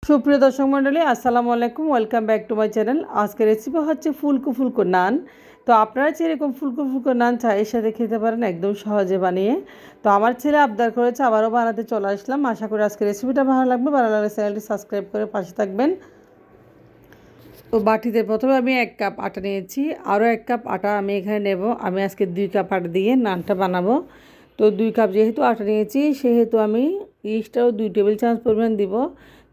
সুপ্রিয় দর্শক মণ্ডলী, আসসালামু আলাইকুম। Welcome back to my channel. আজকের রেসিপি হচ্ছে ফুলকো ফুলকো নান। তো আপনারা যে এরকম ফুলকো ফুলকো নান চায়ের সাথে খেতে পারেন একদম সহজে বানিয়ে। তো আমার ছেলে আবদার করেছে, আবারও বানাতে চলে আসলাম। আশা করি আজকের রেসিপিটা ভালো লাগবে। ভালো লাগলে চ্যানেলটি সাবস্ক্রাইব করে পাশে থাকবেন। তো বাটিতে প্রথমে আমি 1 কাপ আটা নিয়েছি, আরও 1 কাপ আটা আমি এখানে নেব। আমি আজকে 2 কাপ আটা দিয়ে নানটা বানাবো। তো 2 কাপ যেহেতু আটা নিয়েছি, সেহেতু আমি ইস্টটাও 2 টেবিল চামচ পরিমাণ দিব।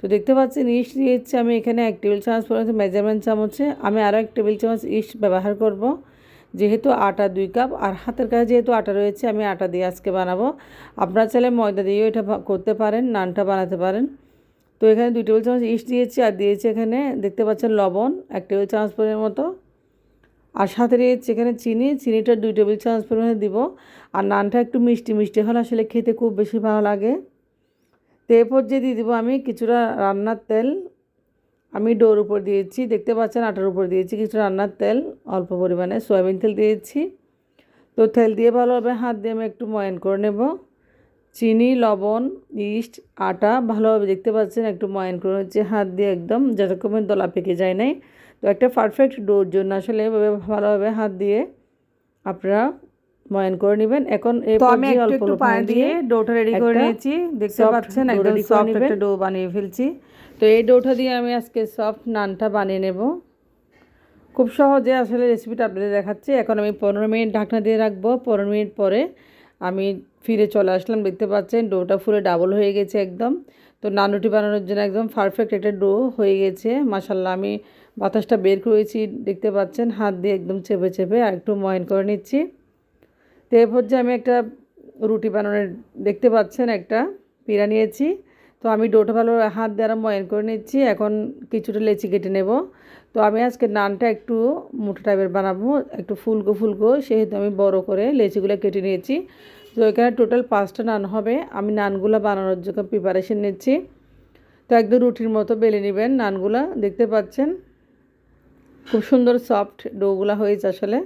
তো দেখতে পাচ্ছেন ইস্ট দিয়েছি আমি এখানে 1 টেবিল চামচ পরিমাণ মেজারমেন্ট চামচে। আমি আরও 1 টেবিল চামচ ইস্ট ব্যবহার করব, যেহেতু আটা 2 কাপ আর হাতের কাছে যেহেতু আটা রয়েছে আমি আটা দিয়ে আজকে বানাবো। আপনারা চাইলে ময়দা দিয়েও এটা করতে পারেন, নানটা বানাতে পারেন। তো এখানে 2 টেবিল চামচ ইস্ট দিয়েছি আর দিয়েছি এখানে দেখতে পাচ্ছেন লবণ 1 টেবিল চামচ পরিমাণ মতো, আর সাথে দিয়েছি এখানে চিনিটা 2 টেবিল চামচ পরিমাণে দিব। আর নানটা একটু মিষ্টি মিষ্টি হলে আসলে খেতে খুব বেশি ভালো লাগে। তো এরপর যে দিয়ে দিব আমি কিছুটা রান্নার তেল। আমি ডোর উপর দিয়েছি, দেখতে পাচ্ছেন আটার উপর দিয়েছি কিছু রান্নার তেল, অল্প পরিমাণে সয়াবিন তেল দিয়েছি। তো তেল দিয়ে ভালোভাবে হাত দিয়ে আমি একটু ময়ান করে নেব। চিনি, লবণ, ইস্ট, আটা ভালোভাবে দেখতে পাচ্ছেন একটু ময়ান করে হচ্ছে হাত দিয়ে, একদম যতক্ষণ দলা পেকে যায় নাই। তো একটা পারফেক্ট ডোর জন্য আসলে এভাবে ভালোভাবে হাত দিয়ে আপনারা ময়ান করে নেবেন। এখন তো আমি একটু পানি দিয়ে ডোটা রেডি করে নিয়েছি, দেখতে পাচ্ছেন একদম সফট একটা ডো বানিয়ে ফেলছি। তো এই ডোটা দিয়ে আমি আজকে সফট নানটা বানিয়ে নেব। খুব সহজে আসলে রেসিপিটা আপনাদের দেখাচ্ছি। এখন আমি 15 মিনিট ঢাকনা দিয়ে রাখবো। 15 মিনিট পরে আমি ফিরে চলে আসলাম। দেখতে পাচ্ছেন ডোটা ফুলে ডাবল হয়ে গেছে একদম। তো নান রুটি বানানোর জন্য একদম পারফেক্ট একটা ডো হয়ে গেছে মাশাআল্লাহ। আমি বাতাসটা বের করেছি, দেখতে পাচ্ছেন হাত দিয়ে একদম চেপে চেপে আর একটু ময়ান করে নিচ্ছি। তো এরপর যে আমি একটা রুটি বানানোর দেখতে পাচ্ছেন একটা পিড়া নিয়েছি। তো আমি ডোটা ভালো হাত দিয়ে আরও ময়ান করে নিচ্ছি। এখন কিছুটা লেচি কেটে নেব। তো আমি আজকে নানটা একটু মোটা টাইপের বানাবো, একটু ফুলকো ফুলকো, সেহেতু আমি বড় করে লেচিগুলো কেটে নিয়েছি। তো এখানে টোটাল 5টা নান হবে। আমি নানগুলো বানানোর জন্য প্রিপারেশন নিচ্ছি। তো একদম রুটির মতো বেলে নেবেন নানগুলা। দেখতে পাচ্ছেন খুব সুন্দর সফট ডোগুলা হয়েছে আসলে।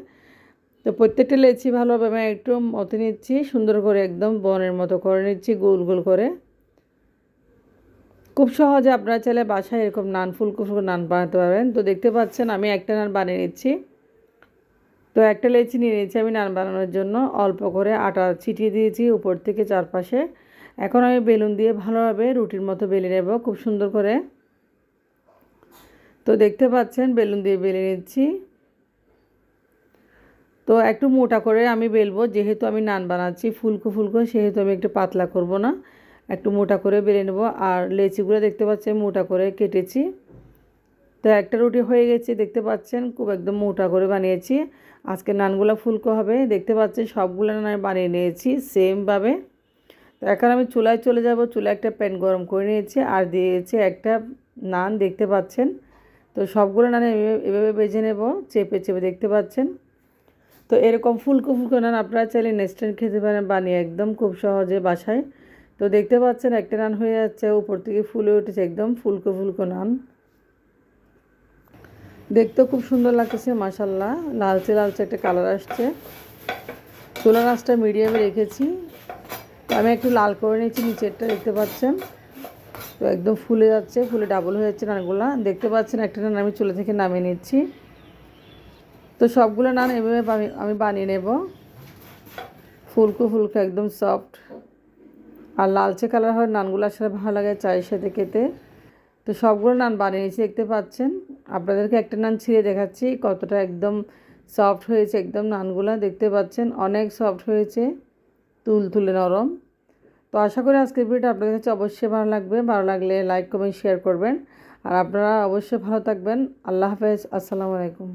তো প্রত্যেকটা লেচি ভালোভাবে আমি একটু মতে নিচ্ছি, সুন্দর করে একদম বনের মতো করে নিচ্ছি, গোল গোল করে। খুব সহজে আপনারা চাইলে বাসায় এরকম নান ফুলকো ফুলকো নান বানাতে পারবেন। তো দেখতে পাচ্ছেন আমি একটা নান বানিয়ে নিচ্ছি। তো একটা লেচি নিয়ে নিয়েছি আমি নান বানানোর জন্য, অল্প করে আটা ছিটিয়ে দিয়েছি উপর থেকে চারপাশে। এখন আমি বেলুন দিয়ে ভালোভাবে রুটির মতো বেলে নেব খুব সুন্দর করে। তো দেখতে পাচ্ছেন বেলুন দিয়ে বেলে নিচ্ছি। তো একটু মোটা করে আমি বেলবো, যেহেতু আমি নান বানাচ্ছি ফুলকো ফুলকো, সেহেতু আমি একটু পাতলা করব না, একটু মোটা করে বেলে নেব। আর লেচিগুলো দেখতে পাচ্ছেন মোটা করে কেটেছি। তো একটা রুটি হয়ে গেছে, দেখতে পাচ্ছেন খুব একদম মোটা করে বানিয়েছি। আজকে নানগুলো ফুলকো হবে, দেখতে পাচ্ছেন সবগুলো নান আমি বানিয়ে নিয়েছি সেমভাবে। তো এখন আমি চুলায় চলে যাব। চুলায় একটা প্যান গরম করে নিয়েছি আর দিয়েছি একটা নান, দেখতে পাচ্ছেন। তো সবগুলো নান এভাবে ভেজে নেব চেপে চেপে, দেখতে পাচ্ছেন। তো এরকম ফুলকো ফুলকো নান আপনারা চাইলে ইনস্ট্যান্ট খেতে পারেন বানিয়ে একদম খুব সহজে বাসায়। তো দেখতে পাচ্ছেন একটা নান হয়ে যাচ্ছে, উপর থেকে ফুলে উঠেছে একদম ফুলকো ফুলকো নান। দেখতেও খুব সুন্দর লাগতেছে মাশাআল্লাহ, লালচে লালচে একটা কালার আসছে। চুলার আঁচটা মিডিয়ামে রেখেছি। তো আমি একটু লাল করে নিয়েছি নিচেরটা, দেখতে পাচ্ছেন। তো একদম ফুলে যাচ্ছে, ফুলে ডাবল হয়ে যাচ্ছে নানগুলা, দেখতে পাচ্ছেন। একটা নান আমি চুলা থেকে নামিয়ে নিচ্ছি। তো সবগুলো নান এভাবে আমি বানিয়ে নেব ফুলকো ফুলকো একদম সফট। আর লালচে কালার হয় নানগুলোর সাথে ভালো লাগে চায়ের সাথে খেতে। তো সবগুলো নান বানিয়ে নিয়েছি, দেখতে পাচ্ছেন। আপনাদেরকে একটা নান ছিঁড়ে দেখাচ্ছি কতটা একদম সফট হয়েছে একদম নানগুলো, দেখতে পাচ্ছেন অনেক সফট হয়েছে, তুলতুলে নরম। তো আশা করি আজকের ভিডিওটা আপনাদের কাছে অবশ্যই ভালো লাগবে। ভালো লাগলে লাইক কমেন্ট শেয়ার করবেন। আর আপনারা অবশ্যই ভালো থাকবেন। আল্লাহ হাফেজ, আসসালামু আলাইকুম।